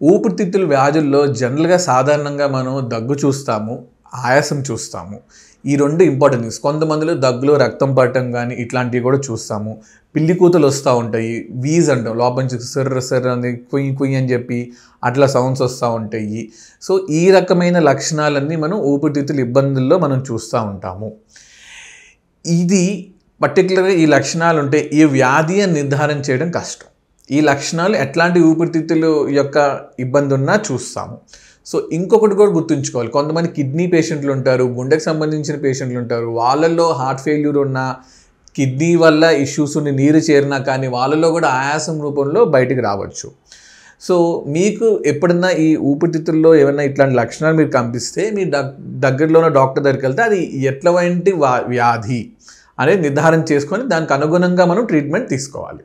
ఊపిరితిత్తుల వ్యాధుల్లో జనరల్‌గా సాధారణంగా మనం దగ్గు చూస్తాము, ఆయాసం చూస్తాము. ఈ 2 ఇంపార్టెంట్ థింగ్స్. కొంతమందిలో దగ్గులో రక్తం పడటం గానీ ఇట్లాంటివి కూడా చూస్తాము. పిల్లి కూతలు వస్తా ఉంటాయి. వీజ్ అంటాం. లోపల నుంచి సిర్ర్ సిర్ర్ అని కుయ్ కుయ్ అని చెప్పి అట్లా సౌండ్స్ వస్తా ఉంటాయి. సో, ఈ రకమైన లక్షణాలన్నీ మనం ఊపిరితిత్తుల ఇబ్బందుల్లో మనం చూస్తా ఉంటాము. ఇది పర్టిక్యులర్‌గా ఈ లక్షణాలుంటే ఈ వ్యాధి అని నిర్ధారణ చేయడం కష్టం. ఈ లక్షణాలు ఎట్లాంటి ఊపిరితిత్తుల యొక్క ఇబ్బంది ఉన్నా చూస్తాము. సో, ఇంకొకటి కూడా గుర్తుంచుకోవాలి. కొంతమంది కిడ్నీ పేషెంట్లు ఉంటారు, గుండెకి సంబంధించిన పేషెంట్లు ఉంటారు. వాళ్ళల్లో హార్ట్ ఫెయిల్యూర్ ఉన్న, కిడ్నీ వల్ల ఇష్యూస్ ఉండి నీరు చేరినా కానీ వాళ్ళలో కూడా ఆయాసం రూపంలో బయటికి రావచ్చు. సో, మీకు ఎప్పుడన్నా ఈ ఊపిరితిత్తుల్లో ఏమైనా ఇట్లాంటి లక్షణాలు మీకు కనిపిస్తే మీ దగ్గరలో ఉన్న డాక్టర్ దగ్గరికి వెళ్తే అది ఎట్లాంటి వ్యాధి అనేది నిర్ధారణ చేసుకొని దానికి అనుగుణంగా మనం ట్రీట్మెంట్ తీసుకోవాలి.